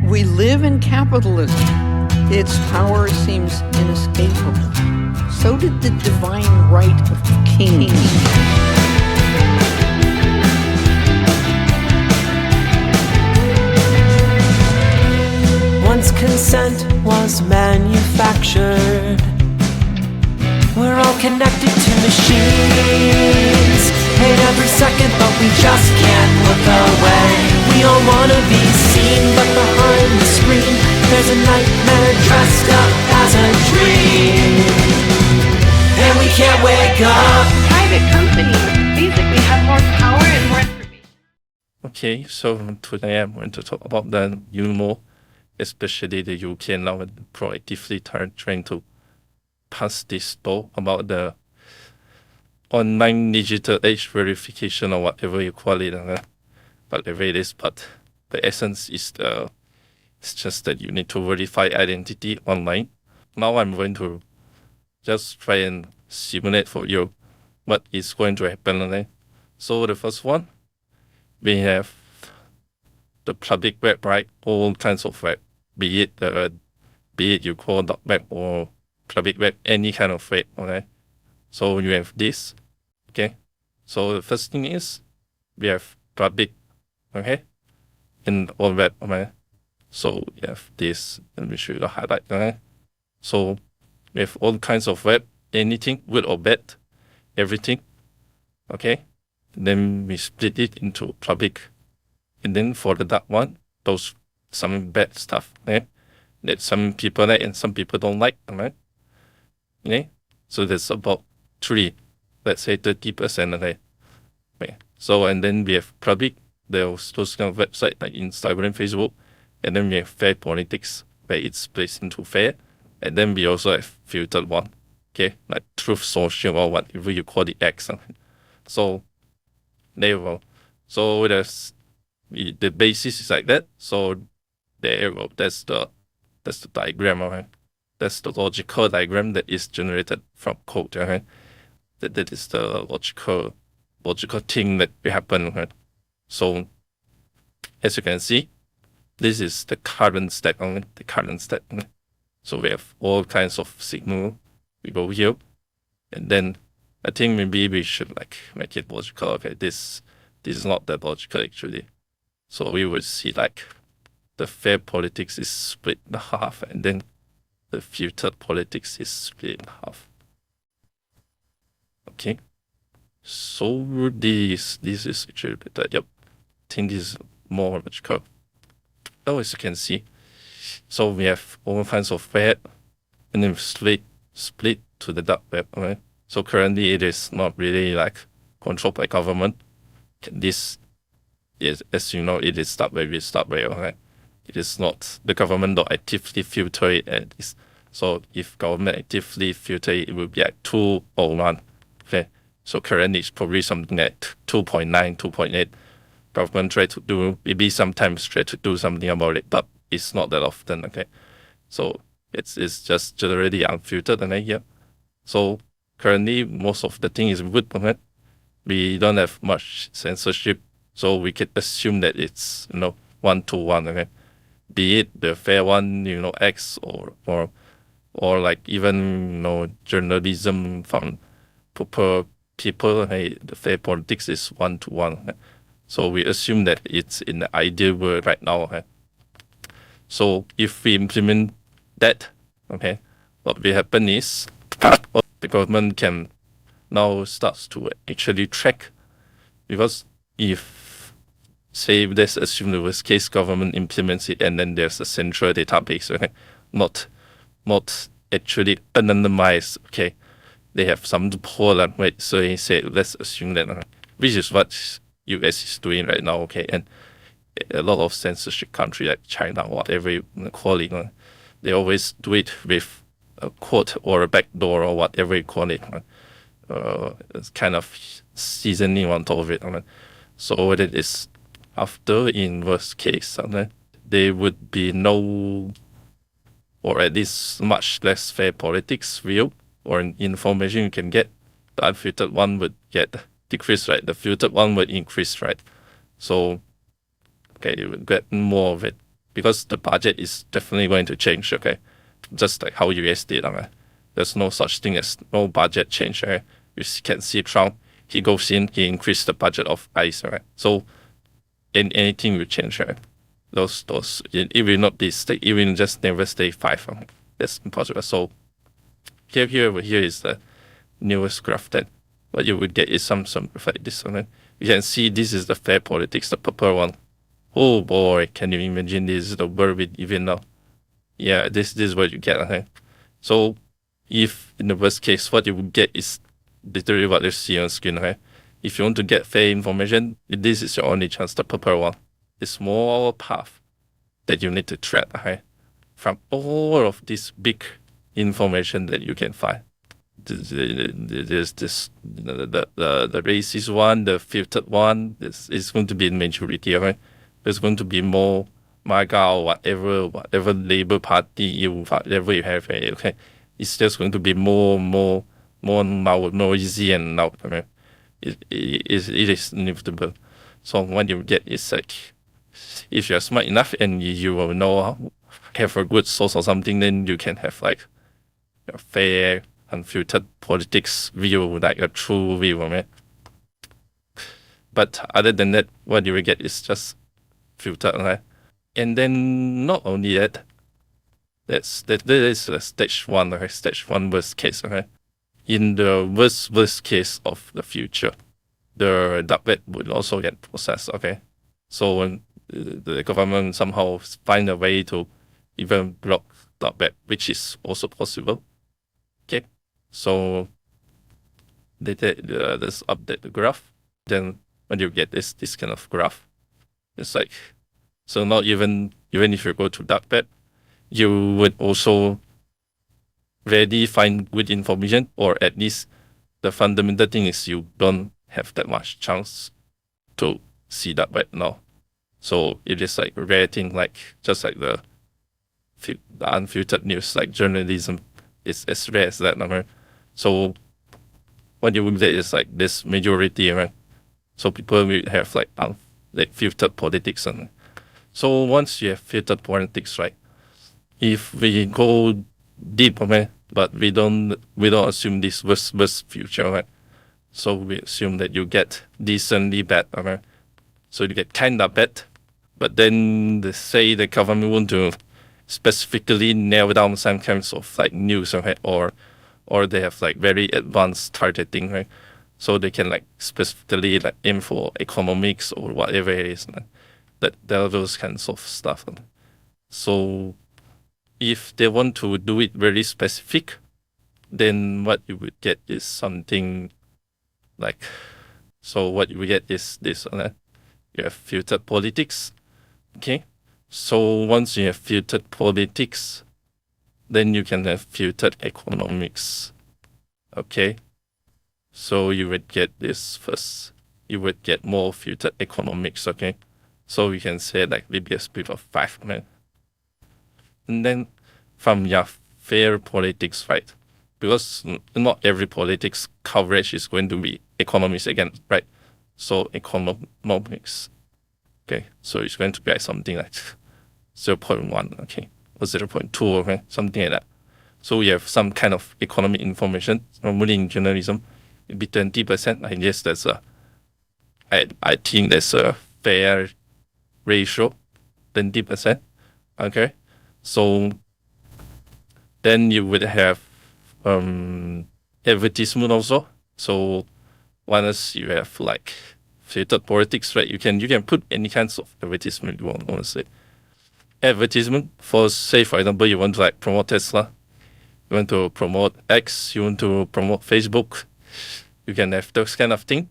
We live in capitalism. Its power seems inescapable. So did the divine right of kings. Once consent was manufactured. We're all connected to machines, paid every second, but we just can't look away. We all wanna be seen, but behind the screen there's a nightmare dressed up as a dream, and we can't wake up. Private companies basically have more power and more information. Okay, so today I'm going to talk about the more, especially the UK now proactively trying to pass this law about the online digital age verification or whatever you call it, whatever it is. But the essence is it's just that you need to verify identity online. Now I'm going to just try and simulate for you what is going to happen. Okay? So the first one, we have the public web, right? All kinds of web, be it you call .web or public web, any kind of web. Okay, so you have this. Okay, so the first thing is we have public. Okay, in all web. Okay, so you have this. Let me show you the highlight. Okay, so we have all kinds of web, anything, good or bad, everything. Okay, then we split it into public, and then for the dark one, those some bad stuff. Okay, that some people like and some people don't like. Okay. Okay, so there's about 3, let's say 30%. Okay, so and then we have public, there's those kind of websites like Instagram, Facebook, and then we have fair politics, where it's placed into fair, and then we also have filtered one, okay, like truth social or whatever you call it X. So there you go. So the basis is like that. So there you go. That's the diagram. Okay. That's the logical diagram that is generated from code. Okay? That is the logical thing that will happen. Okay? So as you can see, this is the current stack. Okay? The current stack. Okay? So we have all kinds of signal. We go here, and then I think maybe we should make it logical. Okay, this is not that logical actually. So we would see the fair politics is split in half, and then the filtered politics is split in half. Okay, so this is actually better. Yep, I think this is more logical. Now as you can see, so we have all kinds of web, and then split to the dark web. Okay, so currently it is not really controlled by government. This is, as you know, it is dark web. It's dark web. Okay. It is not, the government don't actively filter it at this. So if government actively filter it, it will be at 2 or 1. Okay. So currently it's probably something at 2.9, 2.8. Government try to do, maybe sometimes try to do something about it, but it's not that often. Okay. So it's just generally unfiltered and here. So currently most of the thing is good. Okay? We don't have much censorship. So we can assume that it's 1-to-1. Okay. Be it the fair one, X or even journalism from proper people. Hey, the fair politics is 1-to-1. So we assume that it's in the ideal world right now. Okay? So if we implement that, okay, what will happen is the government can now starts to actually track, because if say let's assume the worst case government implements it and then there's a central database, okay, not actually anonymized, okay, they have some loophole and wait, so he said let's assume that, which is what US is doing right now, okay, and a lot of censorship country like China or whatever you call it, they always do it with a quote or a backdoor or whatever you call it, it's kind of seasoning on top of it, so what it is. After, in worst case, there would be no, or at least much less fair politics view or information you can get. The unfiltered one would get decreased, right? The filtered one would increase, right? So, okay, you would get more of it because the budget is definitely going to change, okay? Just like how USD, okay? There's no such thing as no budget change, okay? You can see Trump, he goes in, he increased the budget of ICE, right? So anything will change, right? It will not be stay, it will just never stay 5. That's impossible. So here is the newest graph. Then what you would get is some like this one. You can see this is the fair politics, the purple one. Oh boy, can you imagine this is the world we even now? Yeah, this is what you get. Okay? So if in the worst case, what you would get is literally what you see on screen. Okay? If you want to get fair information, this is your only chance, the purple one. The small path that you need to tread, okay? From all of this big information that you can find. There's this the racist one, the filtered one. This is going to be in majority, okay? There's going to be more MAGA or whatever Labour Party whatever you have, okay? It's just going to be more noisy and loud. Okay? It is inevitable. So what you get is like, if you're smart enough and you will know have a good source or something, then you can have like a fair, unfiltered politics view, like a true view, right? But other than that, what you will get is just filtered, right? And then not only that, that is the stage 1, okay? Stage 1 worst case, okay? In the worst case of the future, the dark web would also get processed, okay? So when the government somehow find a way to even block dark web, which is also possible, okay? So let's update the graph. Then when you get this kind of graph, it's like, so not even if you go to dark web, you would also rarely find good information, or at least the fundamental thing is you don't have that much chance to see dark web now. So it is like a rare thing, like just like the unfiltered news, like journalism is as rare as that number. So what you will get is like this majority, right? So people will have like filtered politics. And so once you have filtered politics, right? If we go deep, okay, but we don't assume this worst future, right? So we assume that you get decently bad, okay? So you get kinda bad, but then they say the government want to specifically nail down some kinds of like news, okay, or they have like very advanced targeting, right? So they can like specifically like aim for economics or whatever it is, that there are those kinds of stuff. So if they want to do it very specific, then what you would get is something like, so what you would get is this, you have filtered politics, okay? So once you have filtered politics, then you can have filtered economics, okay? So you would get this first. You would get more filtered economics, okay? So we can say like maybe a split of 5, man. And then from your fair politics, right? Because not every politics coverage is going to be economics again, right? So economics, okay? So it's going to be like something like 0.1, okay? Or 0.2, okay? Something like that. So we have some kind of economic information, normally in journalism, it'd be 20%. I guess that's I think that's a fair ratio, 20%, okay? So then you would have advertisement also. So once you have like filtered politics, right, you can put any kinds of advertisement you want to say. Advertisement for, say, for example, you want to like promote Tesla, you want to promote X, you want to promote Facebook, you can have those kind of thing.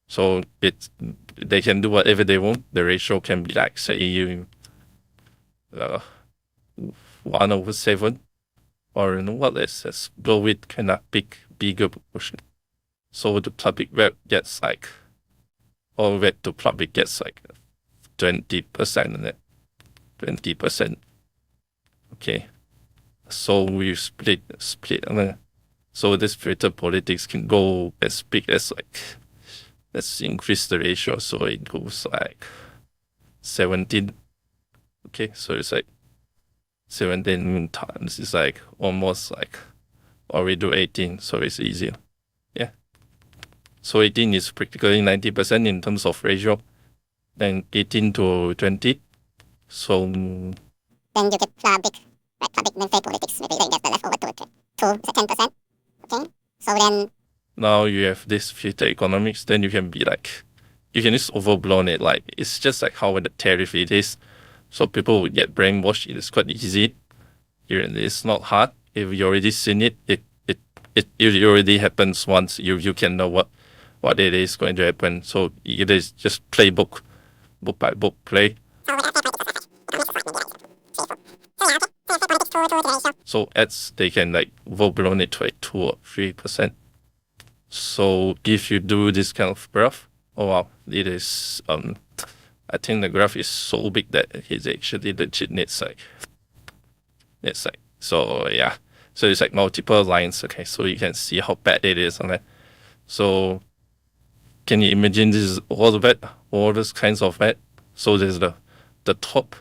So they can do whatever they want. The ratio can be like, say, 1/7, or you know what, let's go with kind of bigger proportion. So the public web gets like, or web to public gets like 20% in it. 20%. Okay. So we split. So this filter politics can go as big as like, let's increase the ratio so it goes like 17. Okay, so it's like 17 times. It's like almost like, or we do 18, so it's easier. Yeah. So 18 is practically 90% in terms of ratio. Then 18 to 20. So Then you get big, right? Big, then say politics. Maybe that's the leftover to 10%. Okay. So then now you have this filter economics, then you can be like, you can just overblown it. Like, it's just like how the tariff it is. So people would get brainwashed. It is quite easy. It's not hard. If you already seen it, it already happens once. You can know what it is going to happen. So it is just playbook, book by book play. So ads, they can like overblown it to like 2 or 3%. So if you do this kind of graph, oh wow, it is I think the graph is so big that it's actually legit needs like so yeah. So it's like multiple lines, okay, so you can see how bad it is on that. So can you imagine this is all the bad, all those kinds of bad? So there's the top,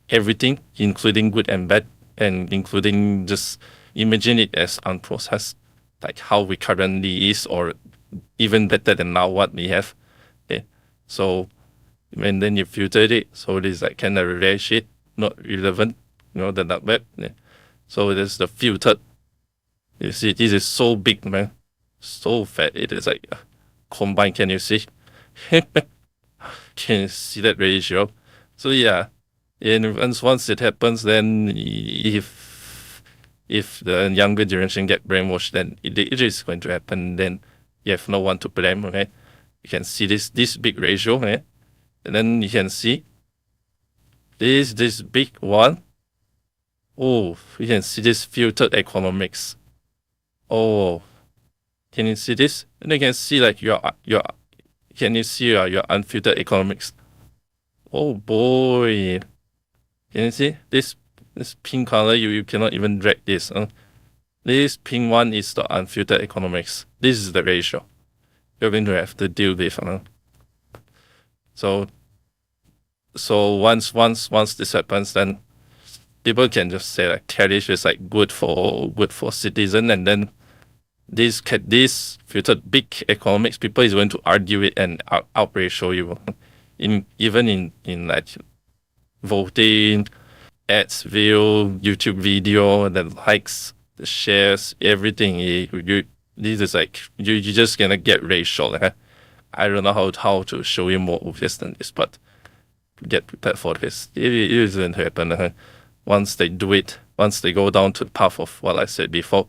everything, including good and bad, and including just imagine it as unprocessed, like how we currently is, or even better than now what we have. Okay. So and then you filtered it, so it is like kind of rare shit, not relevant, the dark web. Yeah. So there's the filtered. You see, this is so big, man. So fat. It is like combined, can you see? Can you see that ratio? So yeah. And once it happens, then if the younger generation get brainwashed, then it is going to happen. Then you have no one to blame, okay? You can see this big ratio, okay? And then you can see this big one. Oh, you can see this filtered economics. Oh, can you see this? And you can see like your can you see your unfiltered economics? Oh boy. Can you see this pink color? You cannot even drag this. This pink one is the unfiltered economics. This is the ratio you're going to have to deal with. So once this happens, then people can just say like tariff is like good for citizen, and then this filtered big economics, people is going to argue it and out ratio you even in like voting, ads, view, YouTube video, the likes, the shares, everything. This is like you just gonna get ratio. I don't know how to show you more obvious than this, but get prepared for this. It is going to happen. Once they do it, once they go down to the path of what I said before,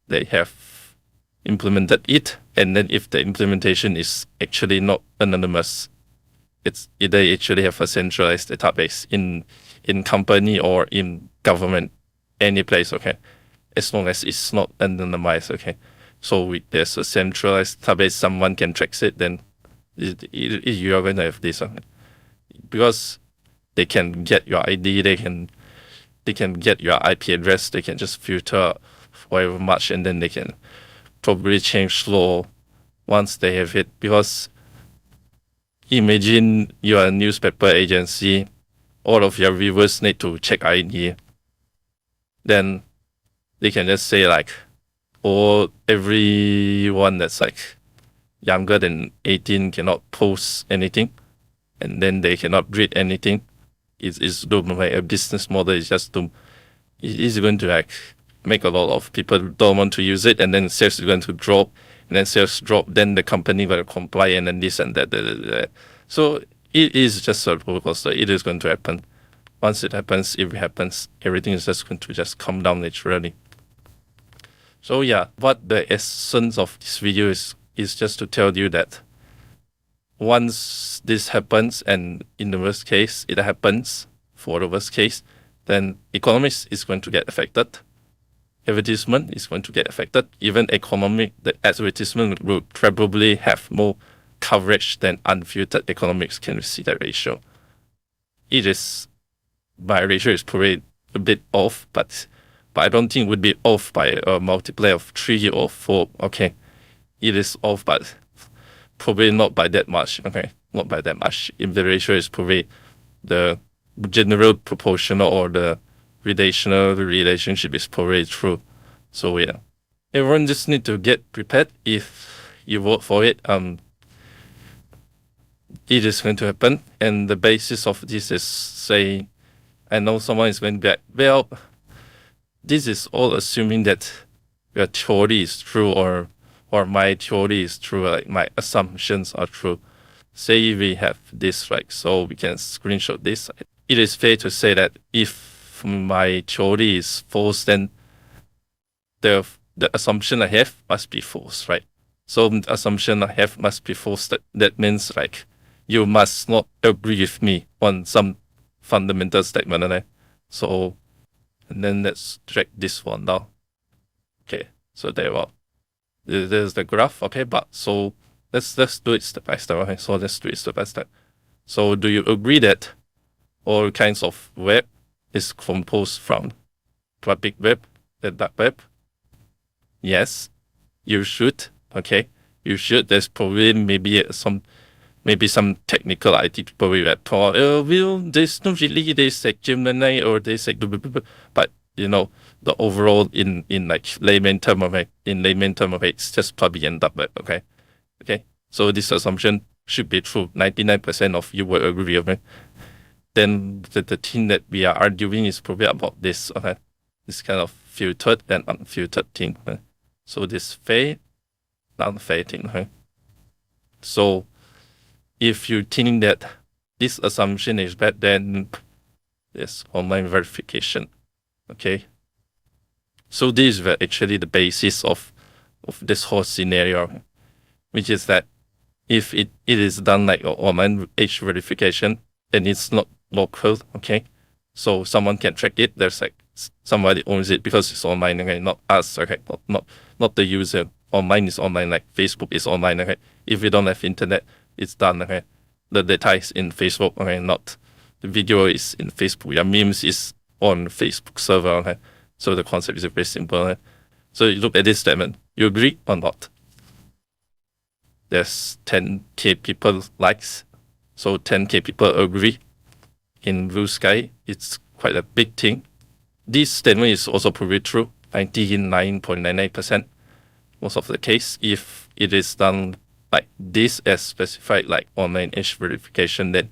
they have implemented it, and then if the implementation is actually not anonymous, they actually have a centralized database in company or in government, any place, okay? As long as it's not anonymized, okay? So there's a centralized database, someone can track it, then you are going to have this, because they can get your ID, they can get your IP address, they can just filter however much, and then they can probably change law once they have it. Because imagine you're a newspaper agency, all of your viewers need to check ID. Then they can just say like, oh, everyone that's like younger than 18 cannot post anything, and then they cannot read anything. It's doomed. Like a business model is just doomed. It is going to like make a lot of people don't want to use it, and then sales is going to drop, and then sales drop, then the company will comply, and then this and that. So it is just a roller coaster. It is going to happen. Once it happens, if it happens, everything is just going to just come down naturally. So yeah, what the essence of this video is just to tell you that once this happens, and in the worst case, it happens for the worst case, then economics is going to get affected. Advertisement is going to get affected. Even the advertisement will probably have more coverage than unfiltered economics. Can you see that ratio? It is, my ratio is probably a bit off, but I don't think it would be off by a multiplier of 3 or 4. Okay, it is off, but probably not by that much. Okay, not by that much. If the ratio is probably the general proportional or the relational relationship is probably true. So yeah, everyone just need to get prepared. If you vote for it, it is going to happen. And the basis of this is, say, I know someone is going to be like, well, this is all assuming that your theory is true or my theory is true, like my assumptions are true. Say we have this, right? So we can screenshot this. It is fair to say that if my theory is false, then the assumption I have must be false, right? So the assumption I have must be false. That means like you must not agree with me on some fundamental statement, right? So, and then let's drag this one down. Okay, so there we are. There's the graph. Okay, but so let's do it step by step. Okay, so let's do it step by step. So do you agree that all kinds of web is composed from public web and dark web? Yes, you should. Okay, you should. There's probably maybe some technical IT people will like, well, there's not really this like Gemini or this like, but you know, the overall in like layman term of it, it's just probably end up with, okay. So this assumption should be true. 99% of you will agree with me. Then the thing that we are arguing is probably about this, okay. This kind of filtered and unfiltered thing. Okay? So this fair, unfair thing, okay. So if you think that this assumption is bad, then there's online verification. Okay. So this is actually the basis of this whole scenario, which is that if it is done like online age verification, then it's not local, okay? So someone can track it. There's like somebody owns it because it's online, okay? Not us, okay? Not the user. Online is online, like Facebook is online, okay? If you don't have internet, it's done, okay? The data is in Facebook, okay? Not the video is in Facebook. Your memes is on Facebook server, okay? So the concept is very simple, okay? So you look at this statement, you agree or not? There's 10k people likes, so 10k people agree. In Blue Sky, it's quite a big thing. This statement is also probably true, 99.99%. Most of the case, if it is done like this as specified, like online age verification, then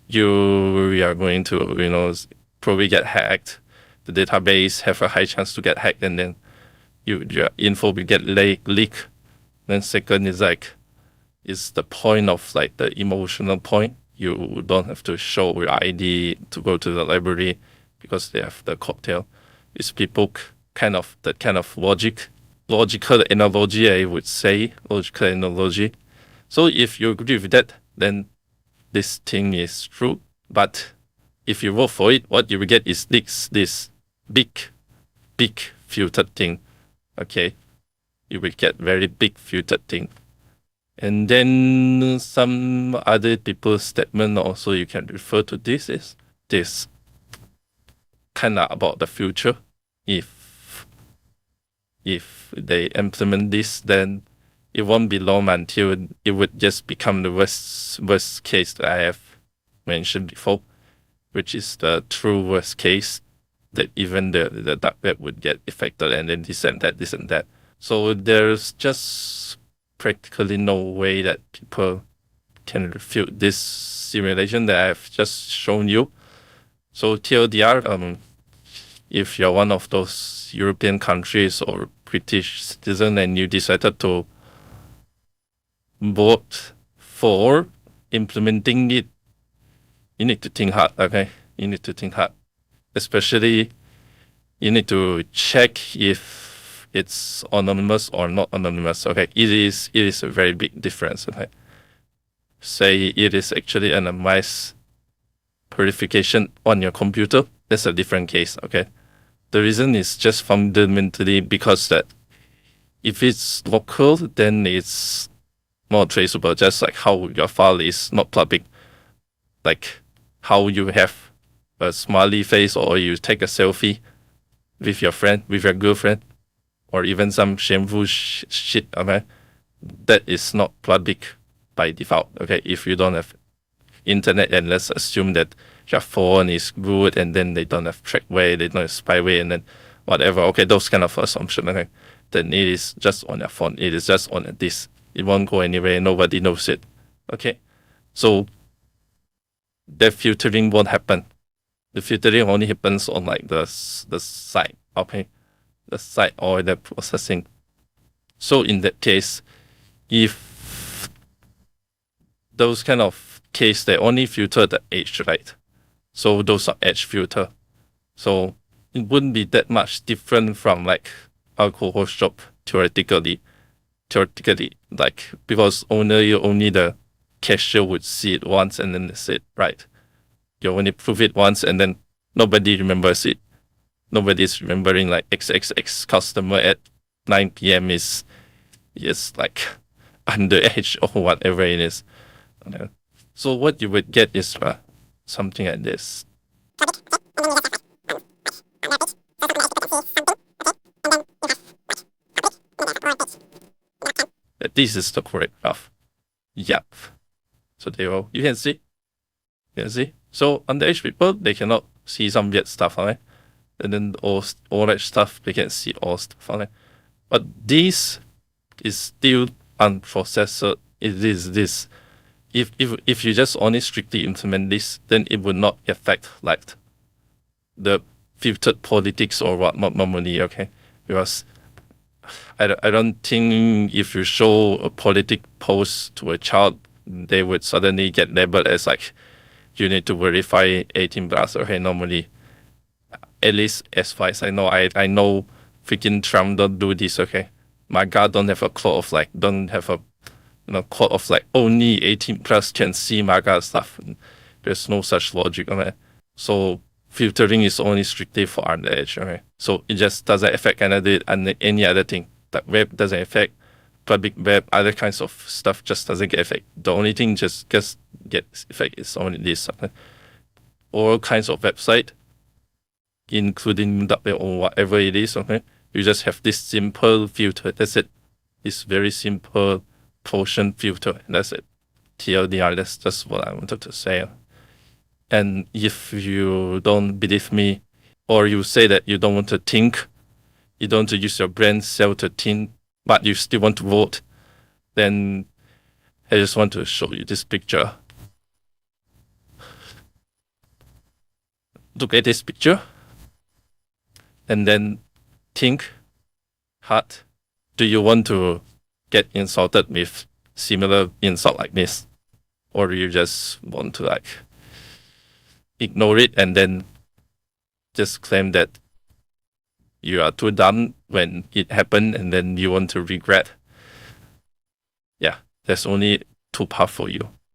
you are going to, probably get hacked. The database have a high chance to get hacked, and then your info will get leaked. Then second is like, is the point of like the emotional point. You don't have to show your ID to go to the library because they have the cocktail. It's people that kind of logical analogy, I would say, logical analogy. So if you agree with that, then this thing is true. But if you vote for it, what you will get is this big filtered thing. Okay, you will get very big filtered thing. And then some other people's statement also you can refer to this is this kind of about the future. If they implement this, then it won't be long until it would just become the worst case that I have mentioned before, which is the true worst case, that even the dark web would get affected, and then this and that. So there's just practically no way that people can refute this simulation that I've just shown you. So TLDR, if you're one of those European countries or British citizen and you decided to vote for implementing it, you need to think hard, okay? You need to think hard. Especially, you need to check if it's anonymous or not anonymous, okay? It is a very big difference, okay? Say it is actually an anonymized verification on your computer, that's a different case, okay? The reason is just fundamentally because that if it's local, then it's not traceable, just like how your file is not public. Like how you have a smiley face or you take a selfie with your friend, with your girlfriend, or even some shameful shit, okay? That is not public by default, okay? If you don't have internet, and let's assume that your phone is good and then they don't have trackway, they don't have spyware, and then whatever. Okay, those kind of assumption. Okay, then it is just on your phone. It is just on a disk. It won't go anywhere. Nobody knows it. Okay, so the filtering won't happen. The filtering only happens on like the side. Okay, the side or the processing. So in that case, if those kind of case, they only filter the edge, right? So those are edge filter. So it wouldn't be that much different from like alcohol shop theoretically, like because only the cashier would see it once and then that's it, right? You only prove it once and then nobody remembers it. Nobody's remembering like XXX customer at 9 p.m. is like underage or whatever it is. So what you would get is something like this. This is the correct graph. Yep. So there you go. You can see. You can see. So underage people, they cannot see some weird stuff, right? And then all that stuff, they can see all stuff, right? But this is still unprocessed. It is this. If you just only strictly implement this, then it would not affect like the filtered politics or what normally, okay? Because I don't think if you show a politic post to a child, they would suddenly get labeled as like, you need to verify 18 plus, okay? Normally, at least as far as I know, I know freaking Trump don't do this, okay? My God don't have a code of like, don't have a code of like only 18 plus can see MAGA stuff. There's no such logic on it. So filtering is only strictly for underage. Okay? So it just doesn't affect any other thing. That web doesn't affect, public web, other kinds of stuff just doesn't get affected. The only thing just gets affected is only this. Okay? All kinds of website, including web or whatever it is. Okay, you just have this simple filter. That's it. It's very simple portion filter. That's it. TLDR, that's just what I wanted to say. And if you don't believe me, or you say that you don't want to think, you don't want to use your brain cell to think, but you still want to vote, then I just want to show you this picture. Look at this picture. And then think hard. Do you want to get insulted with similar insult like this? Or do you just want to like ignore it and then just claim that you are too dumb when it happened and then you want to regret? Yeah, there's only two paths for you.